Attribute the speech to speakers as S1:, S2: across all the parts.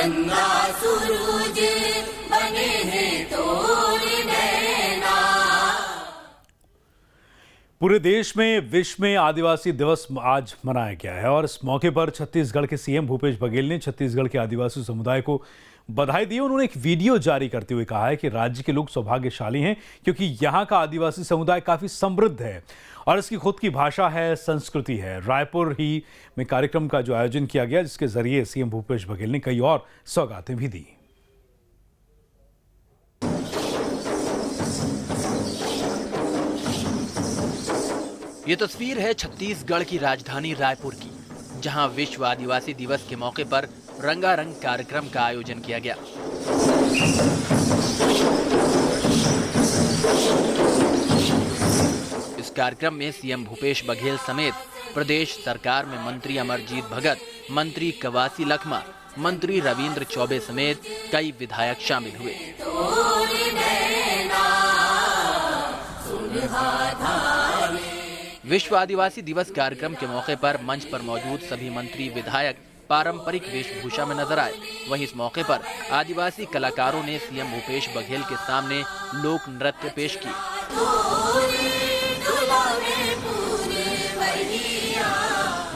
S1: चंद्रा सूरज बने हैं तोड़ नैना।
S2: पूरे देश में विश्व में आदिवासी दिवस आज मनाया गया है और इस मौके पर छत्तीसगढ़ के सीएम भूपेश बघेल ने छत्तीसगढ़ के आदिवासी समुदाय को बधाई दी। उन्होंने एक वीडियो जारी करते हुए कहा है कि राज्य के लोग सौभाग्यशाली हैं क्योंकि यहाँ का आदिवासी समुदाय काफी समृद्ध है और इसकी खुद की भाषा है, संस्कृति है। रायपुर ही में कार्यक्रम का जो आयोजन किया गया जिसके जरिए सीएम भूपेश बघेल ने कई और सौगातें भी दी।
S3: ये तस्वीर है छत्तीसगढ़ की राजधानी रायपुर की, जहां विश्व आदिवासी दिवस के मौके पर रंगारंग कार्यक्रम का आयोजन किया गया। इस कार्यक्रम में सीएम भूपेश बघेल समेत प्रदेश सरकार में मंत्री अमरजीत भगत, मंत्री कवासी लखमा, मंत्री रविंद्र चौबे समेत कई विधायक शामिल हुए। विश्व आदिवासी दिवस कार्यक्रम के मौके पर मंच पर मौजूद सभी मंत्री विधायक पारंपरिक वेशभूषा में नजर आए। वहीं इस मौके पर आदिवासी कलाकारों ने सीएम भूपेश बघेल के सामने लोक नृत्य पेश किए।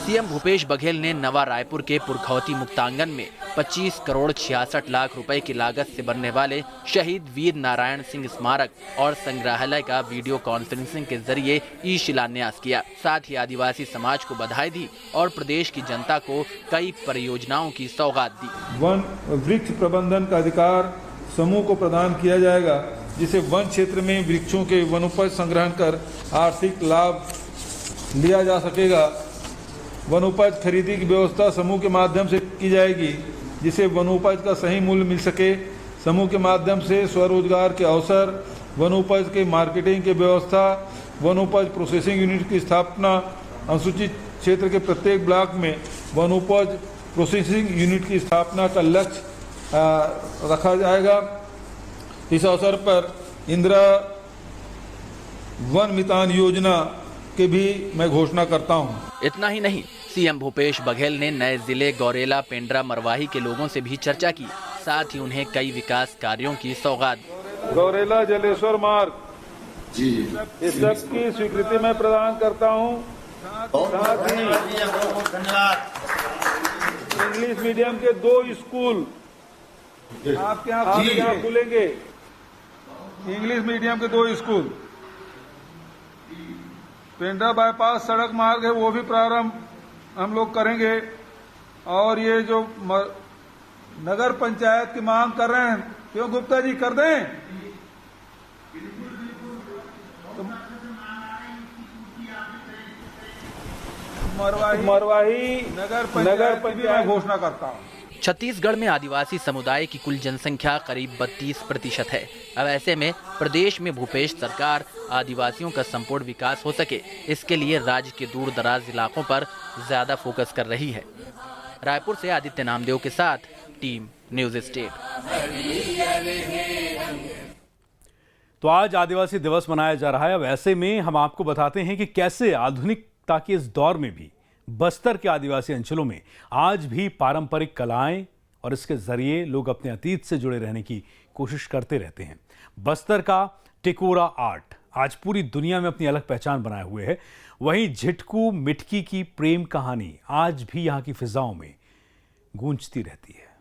S3: सीएम भूपेश बघेल ने नवा रायपुर के पुरखौती मुक्तांगन में 25 करोड़ 66 लाख रुपए की लागत से बनने वाले शहीद वीर नारायण सिंह स्मारक और संग्रहालय का वीडियो कॉन्फ्रेंसिंग के जरिए ई शिलान्यास किया। साथ ही आदिवासी समाज को बधाई दी और प्रदेश की जनता को कई परियोजनाओं की सौगात दी।
S4: वन वृक्ष प्रबंधन का अधिकार समूह को प्रदान किया जाएगा, जिसे वन क्षेत्र में वृक्षों के वनोपज संग्रहण कर आर्थिक लाभ लिया जा सकेगा। वनोपज खरीदी की व्यवस्था समूह के माध्यम से की जाएगी, जिसे वनोपज का सही मूल्य मिल सके। समूह के माध्यम से स्वरोजगार के अवसर, वनोपज के मार्केटिंग की व्यवस्था, वनोपज प्रोसेसिंग यूनिट की स्थापना, अनुसूचित क्षेत्र के प्रत्येक ब्लॉक में वनोपज प्रोसेसिंग यूनिट की स्थापना का लक्ष्य रखा जाएगा। इस अवसर पर इंदिरा वन मितान योजना की भी मैं घोषणा करता हूँ।
S3: इतना ही नहीं, सीएम भूपेश बघेल ने नए जिले गौरेला, पेंड्रा, मरवाही के लोगों से भी चर्चा की। साथ ही उन्हें कई विकास कार्यों की सौगात दी।
S4: गौरेला जलेश्वर मार्ग इस सब की स्वीकृति मैं प्रदान करता हूँ। साथ ही इंग्लिश मीडियम के 2 स्कूल आपके यहाँ खुलेंगे। इंग्लिश मीडियम के 2 स्कूल। पेंड्रा बाईपास सड़क मार्ग है, वो भी प्रारंभ हम लोग करेंगे। और ये जो नगर पंचायत की मांग कर रहे हैं, क्यों गुप्ता जी कर दें? तो मरवाही नगर पंचायत में घोषणा करता हूँ।
S3: छत्तीसगढ़ में आदिवासी समुदाय की कुल जनसंख्या करीब 32% है। अब ऐसे में प्रदेश में भूपेश सरकार आदिवासियों का संपूर्ण विकास हो सके, इसके लिए राज्य के दूर दराज इलाकों पर ज्यादा फोकस कर रही है। रायपुर से आदित्य नामदेव के साथ टीम न्यूज स्टेट।
S2: तो आज आदिवासी दिवस मनाया जा रहा है। अब ऐसे में हम आपको बताते हैं कि कैसे आधुनिकता के इस दौर में भी बस्तर के आदिवासी अंचलों में आज भी पारंपरिक कलाएं और इसके जरिए लोग अपने अतीत से जुड़े रहने की कोशिश करते रहते हैं। बस्तर का टिकोरा आर्ट आज पूरी दुनिया में अपनी अलग पहचान बनाए हुए है। वहीं झिटकू मिटकी की प्रेम कहानी आज भी यहाँ की फिजाओं में गूंजती रहती है।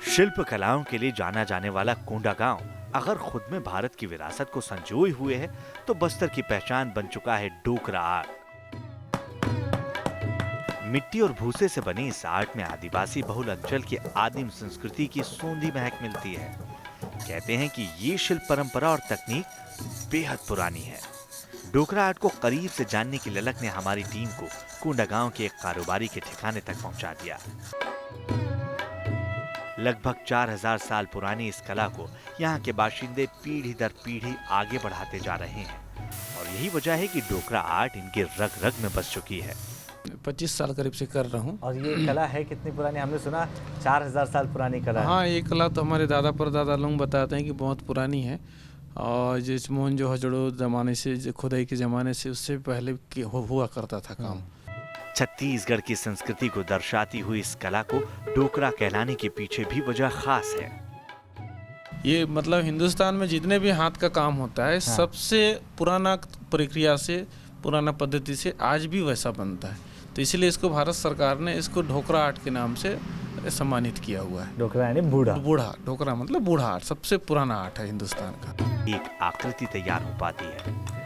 S5: शिल्प कलाओं के लिए जाना जाने वाला कोंडागांव अगर खुद में भारत की विरासत को संजोए हुए है, तो बस्तर की पहचान बन चुका है डोकरा आर्ट। मिट्टी और भूसे से बने इस आर्ट में आदिवासी बहुल अंचल की आदिम संस्कृति की सोंधी महक मिलती है। कहते हैं कि ये शिल्प परंपरा और तकनीक बेहद पुरानी है। डोकरा आर्ट को करीब से जानने की ललक ने हमारी टीम को कोंडागांव के एक कारोबारी के ठिकाने तक पहुंचा दिया। लगभग 4000 साल पुरानी इस कला को यहाँ के बाशिंदे पीढ़ी दर पीढ़ी आगे बढ़ाते जा रहे हैं और यही वजह है कि डोकरा आर्ट इनके रग रग में बस चुकी है।
S6: 25 साल करीब से कर रहा हूँ।
S7: और ये कला है कितनी पुरानी? हमने सुना 4000 साल पुरानी कला है।
S6: हाँ, ये कला तो हमारे दादा परदादा लोग बताते हैं कि बहुत पुरानी है और जिस मोहनजोदड़ो जमाने से, खुदाई के जमाने से, उससे पहले हुआ करता था काम।
S5: छत्तीसगढ़ की संस्कृति को दर्शाती हुई इस कला को डोकरा कहलाने के पीछे भी वजह खास है।
S6: ये मतलब हिंदुस्तान में जितने भी हाथ का काम होता है, सबसे पुराना प्रक्रिया से, पुराना पद्धति से आज भी वैसा बनता है। तो इसलिए इसको भारत सरकार ने इसको ढोकरा आर्ट के नाम से सम्मानित किया हुआ है।
S7: ढोकरा यानी बूढ़ा।
S6: बूढ़ा, ढोकरा मतलब बूढ़ा आर्ट, सबसे पुराना आर्ट है हिंदुस्तान का।
S5: एक आकृति तैयार हो पाती है।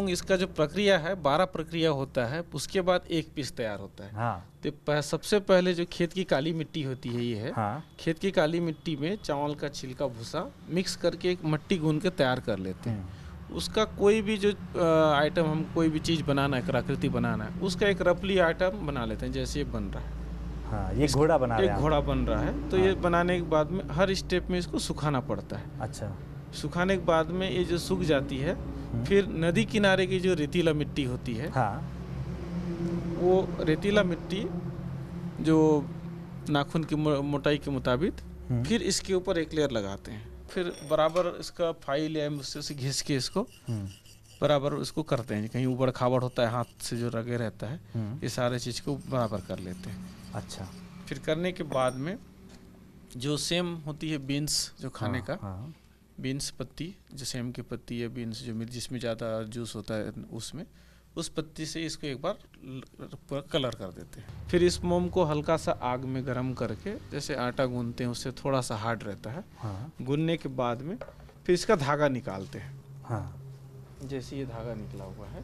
S6: इसका जो प्रक्रिया है 12 प्रक्रिया होता है, उसके बाद एक पीस तैयार होता है।
S7: हाँ।
S6: तो सबसे पहले जो खेत की काली मिट्टी होती है, ये है।
S7: हाँ।
S6: खेत की काली मिट्टी में चावल का छिलका, भूसा मिक्स करके एक मट्टी गूंद के तैयार कर लेते हैं। उसका कोई भी जो आइटम, हम कोई भी चीज़ बनाना है, कलाकृति बनाना है, उसका एक रफली आइटम बना लेते हैं। जैसे ये बन रहा है,
S7: हाँ, ये घोड़ा बना रहे हैं।
S6: एक घोड़ा बन रहा है। तो ये बनाने के बाद में हर स्टेप में इसको सुखाना पड़ता है।
S7: अच्छा।
S6: सुखाने के बाद में ये जो सूख जाती है, फिर नदी किनारे की जो रेतीला मिट्टी होती है,
S7: हाँ।
S6: वो रेतीला मिट्टी जो नाखून की मोटाई के मुताबिक, फिर इसके ऊपर एक लेयर लगाते हैं। फिर बराबर इसका फाइल या मुझसे से घिस के इसको बराबर इसको करते हैं। कहीं ऊबड़ खाबड़ होता है, हाथ से जो रगे रहता है, ये सारे चीज़ को बराबर कर लेते हैं।
S7: अच्छा।
S6: फिर करने के बाद में जो सेम होती है बीन्स जो खाने का, बीन्स पत्ती, जो सेम की पत्ती है, बीन्स जो जिसमें ज़्यादा जूस होता है, उसमें उस पत्ती से इसको एक बार पूरा कलर कर देते हैं। फिर इस मोम को हल्का सा आग में गर्म करके, जैसे आटा गूंदते हैं उससे थोड़ा सा हार्ड रहता है। गूंदने के बाद में फिर इसका धागा निकालते हैं।
S7: हाँ।
S6: जैसे ये धागा निकला हुआ है,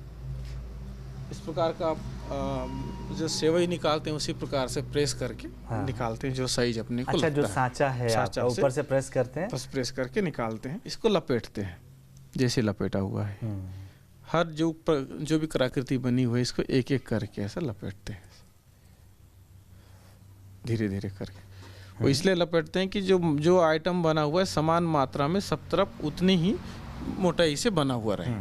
S6: इस प्रकार का आप जो सेवई निकालते हैं उसी प्रकार से प्रेस करके निकालते हैं, जो साइज अपने को
S7: अच्छा,
S6: लगता
S7: जो
S6: है।
S7: सांचा है
S6: सांचा
S7: आपका, ऊपर से प्रेस करते हैं,
S6: बस प्रेस करके निकालते हैं। इसको लपेटते हैं, जैसे लपेटा हुआ है। हर जो भी कलाकृति बनी हुई है, इसको एक एक करके ऐसा लपेटते हैं, धीरे धीरे करके। वो इसलिए लपेटते हैं कि जो आइटम बना हुआ है समान मात्रा में सब तरफ उतनी ही मोटाई से बना हुआ रहे।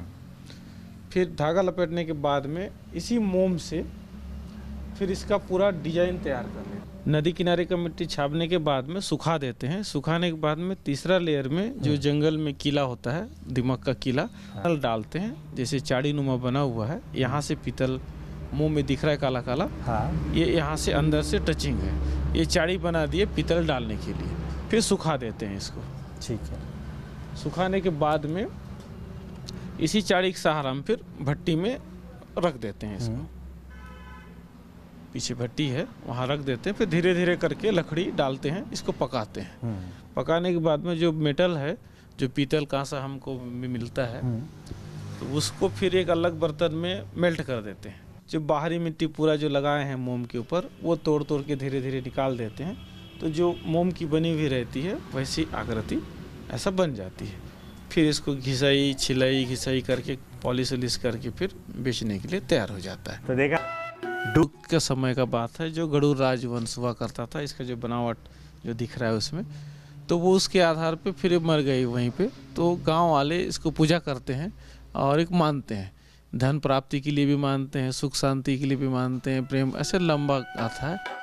S6: फिर धागा लपेटने के बाद में इसी मोम से फिर इसका पूरा डिजाइन तैयार कर लेते हैं। नदी किनारे का मिट्टी छापने के बाद में सुखा देते हैं। सुखाने के बाद में तीसरा लेयर में जो जंगल में किला होता है, दिमाग का किला, डालते हैं। जैसे चाड़ी नुमा बना हुआ है, यहाँ से पीतल मुंह में दिख रहा है काला काला, ये यहाँ से अंदर से टचिंग है। ये चाड़ी बना दिए पीतल डालने के लिए। फिर सुखा देते हैं इसको।
S7: ठीक है।
S6: सुखाने के बाद में इसी चाड़ी के सहारा हम फिर भट्टी में रख देते हैं इसको। पीछे भट्टी है, वहाँ रख देते हैं। फिर धीरे धीरे करके लकड़ी डालते हैं, इसको पकाते हैं। पकाने के बाद में जो मेटल है, जो पीतल कांसा हमको मिलता है, तो उसको फिर एक अलग बर्तन में मेल्ट कर देते हैं। जो बाहरी मिट्टी पूरा जो लगाए हैं मोम के ऊपर, वो तोड़ तोड़ के धीरे धीरे निकाल देते हैं। तो जो मोम की बनी हुई रहती है वैसी आकृति ऐसा बन जाती है। फिर इसको घिसाई छिलाई घिसाई करके पॉलिश वॉलिश करके फिर बेचने के लिए तैयार हो जाता है।
S7: तो देखा,
S6: डुक का समय का बात है, जो गरुड़ राजवंश हुआ करता था। इसका जो बनावट जो दिख रहा है उसमें, तो वो उसके आधार पे फिर मर गई वहीं पे। तो गांव वाले इसको पूजा करते हैं और एक मानते हैं, धन प्राप्ति के लिए भी मानते हैं, सुख शांति के लिए भी मानते हैं, प्रेम, ऐसे लंबा गाथा है।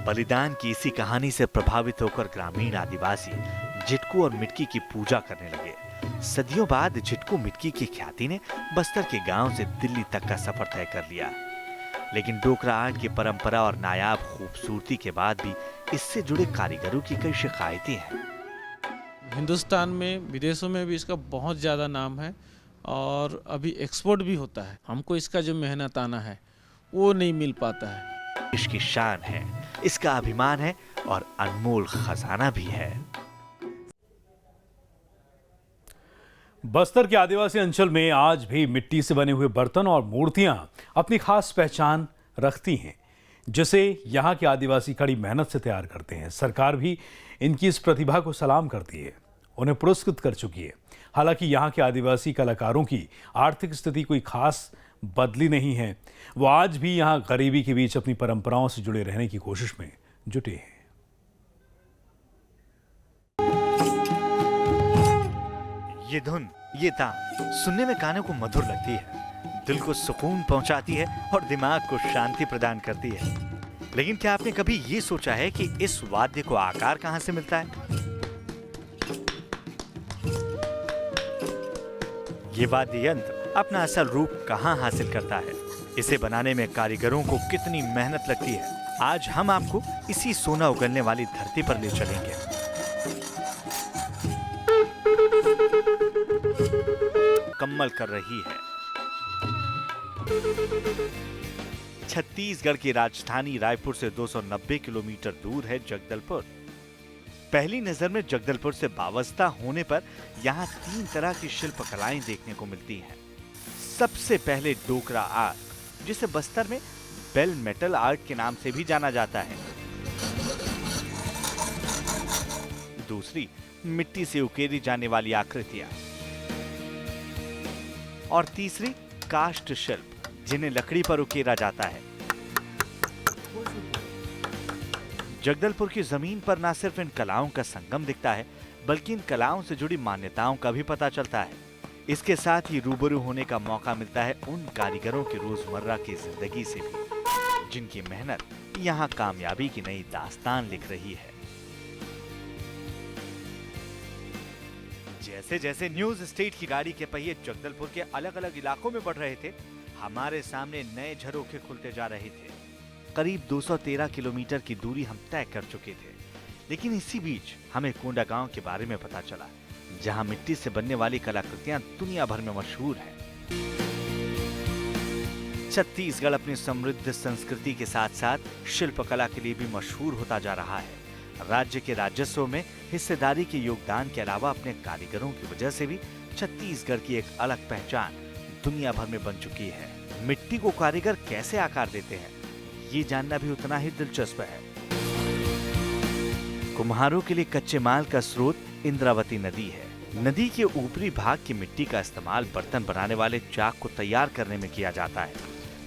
S5: बलिदान की इसी कहानी से प्रभावित होकर ग्रामीण आदिवासी झिटकू और मिटकी की पूजा करने लगे। सदियों बाद झिटकू मिटकी की ख्याति ने बस्तर के गांव से दिल्ली तक का सफर तय कर लिया। लेकिन डोकरा आर्ट की परंपरा और नायाब खूबसूरती के बाद भी इससे जुड़े कारीगरों की कई शिकायतें हैं।
S6: हिंदुस्तान में, विदेशों में भी इसका बहुत ज़्यादा नाम है और अभी एक्सपोर्ट भी होता है। हमको इसका जो मेहनताना है वो नहीं मिल पाता है।
S5: इसकी शान है, इसका अभिमान है और अनमोल खजाना भी है।
S2: बस्तर के आदिवासी अंचल में आज भी मिट्टी से बने हुए बर्तन और मूर्तियां अपनी खास पहचान रखती हैं, जिसे यहाँ के आदिवासी कड़ी मेहनत से तैयार करते हैं। सरकार भी इनकी इस प्रतिभा को सलाम करती है, उन्हें पुरस्कृत कर चुकी है। हालांकि यहाँ के आदिवासी कलाकारों की आर्थिक स्थिति कोई खास बदली नहीं है। वो आज भी यहाँ गरीबी के बीच अपनी परंपराओं से जुड़े रहने की कोशिश में जुटे हैं।
S5: ये धुन, ये तान सुनने में कानों को मधुर लगती है, दिल को सुकून पहुंचाती है और दिमाग को शांति प्रदान करती है। लेकिन क्या आपने कभी ये सोचा है कि इस वाद्य को आकार कहां से मिलता है? ये वाद्य यंत्र अपना असल रूप कहां हासिल करता है? इसे बनाने में कारीगरों को कितनी मेहनत लगती है, आज हम आपको इसी सोना उगलने वाली धरती पर ले चलेंगे। मुकम्मल कर रही है। छत्तीसगढ़ की राजधानी रायपुर से 290 किलोमीटर दूर है जगदलपुर। पहली नजर में जगदलपुर से वाबस्ता होने पर यहाँ 3 तरह की शिल्पकलाएं देखने को मिलती हैं। सबसे पहले डोकरा आर्ट, जिसे बस्तर में बेल मेटल आर्ट के नाम से भी जाना जाता है। दूसरी मिट्टी से उकेरी जाने वाली आकृतियां, और तीसरी काष्ठ शिल्प, जिन्हें लकड़ी पर उकेरा जाता है। जगदलपुर की जमीन पर न सिर्फ इन कलाओं का संगम दिखता है, बल्कि इन कलाओं से जुड़ी मान्यताओं का भी पता चलता है। इसके साथ ही रूबरू होने का मौका मिलता है उन कारीगरों की रोजमर्रा की जिंदगी से भी, जिनकी मेहनत यहाँ कामयाबी की नई दास्तान लिख रही है। जैसे जैसे न्यूज स्टेट की गाड़ी के पहिए जगदलपुर के अलग अलग इलाकों में बढ़ रहे थे, हमारे सामने नए झरोखे खुलते जा रहे थे। करीब 213 किलोमीटर की दूरी हम तय कर चुके थे, लेकिन इसी बीच हमें कोंडागांव के बारे में पता चला, जहां मिट्टी से बनने वाली कलाकृतियां दुनिया भर में मशहूर हैं। छत्तीसगढ़ अपनी समृद्ध संस्कृति के साथ साथ शिल्पकला के लिए भी मशहूर होता जा रहा है। राज्य के राजस्व में हिस्सेदारी के योगदान के अलावा अपने कारीगरों की वजह से भी छत्तीसगढ़ की एक अलग पहचान दुनिया भर में बन चुकी है। मिट्टी को कारीगर कैसे आकार देते हैं, ये जानना भी उतना ही दिलचस्प है। कुम्हारों के लिए कच्चे माल का स्रोत इंद्रावती नदी है। नदी के ऊपरी भाग की मिट्टी का इस्तेमाल बर्तन बनाने वाले चाक को तैयार करने में किया जाता है।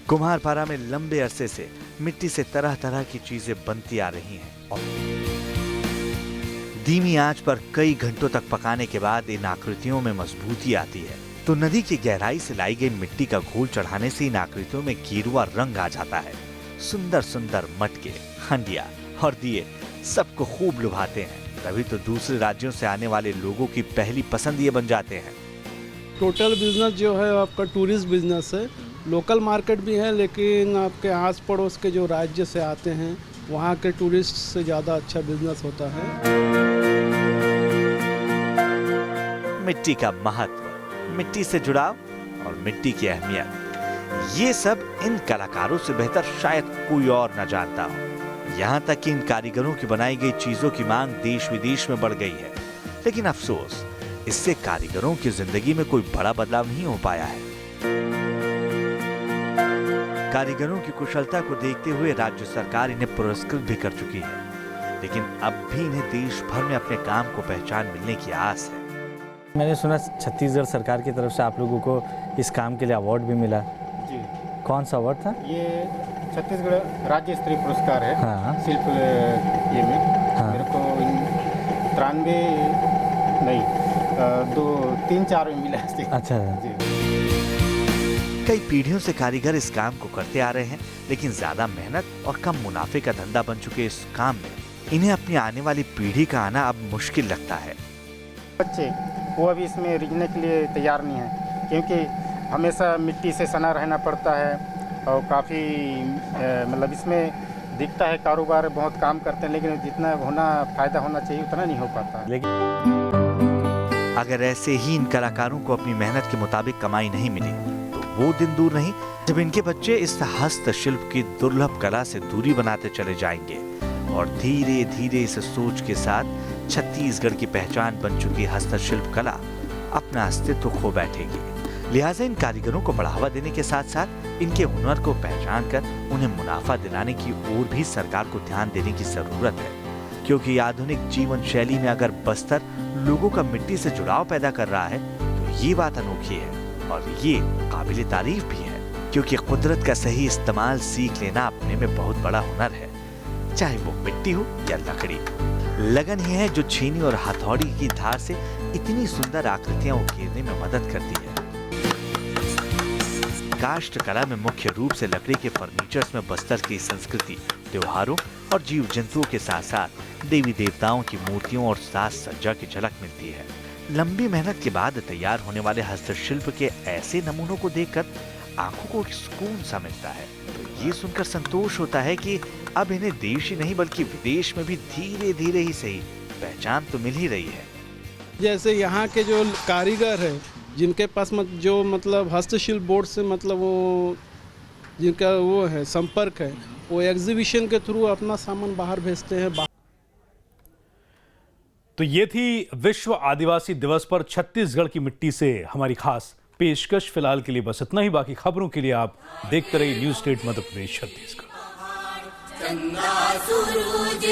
S5: कुम्हारपारा में लंबे अरसे से मिट्टी से तरह तरह की चीजें बनती आ रही हैं। धीमी आंच पर कई घंटों तक पकाने के बाद इन आकृतियों में मजबूती आती है, तो नदी की गहराई से लाई गई मिट्टी का घोल चढ़ाने से इन आकृतियों में गेरुआ रंग आ जाता है। सुंदर सुंदर मटके, हंडिया और दिए सबको खूब लुभाते हैं, तभी तो दूसरे राज्यों से आने वाले लोगों की पहली पसंद ये बन जाते हैं।
S8: टोटल बिजनेस जो है आपका टूरिस्ट बिजनेस है। लोकल मार्केट भी है, लेकिन आपके आस पड़ोस के जो राज्य से आते हैं वहाँ के टूरिस्ट से ज़्यादा अच्छा बिजनेस होता है।
S5: मिट्टी का महत्व, मिट्टी से जुड़ाव और मिट्टी की अहमियत, ये सब इन कलाकारों से बेहतर शायद कोई और न जानता हो। यहाँ तक कि इन कारीगरों की बनाई गई चीजों की मांग देश विदेश में बढ़ गई है, लेकिन अफसोस इससे कारीगरों की जिंदगी में कोई बड़ा बदलाव नहीं हो पाया है। कारीगरों की कुशलता को देखते हुए राज्य सरकार इन्हें पुरस्कृत भी कर चुकी है, लेकिन अब भी इन्हें देश भर में अपने काम को पहचान मिलने की आस है।
S7: मैंने सुना छत्तीसगढ़ सरकार की तरफ से आप लोगों को इस काम के लिए अवार्ड भी मिला।
S9: जी,
S7: कौन सा अवार्ड था?
S9: ये छत्तीसगढ़ राज्य स्तरीय पुरस्कार है।
S7: हाँ।
S9: शिल्प ये में
S7: हाँ।
S9: मेरे को 93 नहीं 2-3-4 में मिला है।
S7: अच्छा
S9: जी।
S5: कई पीढ़ियों से कारीगर इस काम को करते आ रहे हैं, लेकिन ज्यादा मेहनत और कम मुनाफे का धंधा बन चुके इस काम में इन्हें अपनी आने वाली पीढ़ी का आना अब मुश्किल लगता है।
S9: बच्चे वो अभी इसमें रिझने के लिए तैयार नहीं है, क्योंकि हमेशा मिट्टी से सना रहना पड़ता है और काफ़ी मतलब इसमें दिखता है कारोबार बहुत काम करते हैं, लेकिन जितना फ़ायदा होना चाहिए उतना नहीं हो पाता।
S7: लेकिन
S5: अगर ऐसे ही इन कलाकारों को अपनी मेहनत के मुताबिक कमाई नहीं मिली, तो वो दिन दूर नहीं जब इनके बच्चे इस हस्तशिल्प की दुर्लभ कला से दूरी बनाते चले जाएंगे और धीरे धीरे इस सोच के साथ छत्तीसगढ़ की पहचान बन चुकी हस्तशिल्प कला अपना अस्तित्व खो बैठेगी। लिहाजा इन कारीगरों को बढ़ावा देने के साथ साथ इनके हुनर को पहचान कर उन्हें मुनाफा दिलाने की ओर भी सरकार को ध्यान देने की जरूरत है, क्योंकि आधुनिक जीवन शैली में अगर बस्तर लोगों का मिट्टी से जुड़ाव पैदा कर रहा है तो ये बात अनोखी है और ये काबिल तारीफ भी है, क्योंकि कुदरत का सही इस्तेमाल सीख लेना अपने में बहुत बड़ा हुनर है, चाहे वो मिट्टी हो या लकड़ी। लगन ही है जो छीनी और हथौड़ी की धार से इतनी सुंदर आकृतियां उकेरने में मदद करती है। काष्ठ कला में मुख्य रूप से लकड़ी के फर्नीचर्स में बस्तर की संस्कृति, त्योहारों और जीव जंतुओं के साथ साथ देवी देवताओं की मूर्तियों और साज सज्जा की झलक मिलती है। लंबी मेहनत के बाद तैयार होने वाले हस्तशिल्प के ऐसे नमूनों को देखकर आंखों को एक सुकून सा मिलता है। तो ये सुनकर संतोष होता है कि अब इन्हें देश ही नहीं बल्कि विदेश में भी धीरे धीरे ही सही पहचान तो मिल ही रही है।
S8: जैसे यहाँ के जो कारीगर हैं, जिनके पास जो मतलब हस्तशिल्प बोर्ड से मतलब वो जिनका वो है संपर्क है, वो एग्जीबिशन के थ्रू अपना सामान बाहर भेजते हैं।
S2: तो ये थी विश्व आदिवासी दिवस पर छत्तीसगढ़ की मिट्टी से हमारी खास पेशकश। फिलहाल के लिए बस इतना ही। बाकी खबरों के लिए आप देखते रहिए न्यूज़ स्टेट मध्य प्रदेश छत्तीसगढ़।
S1: चंदा सूरज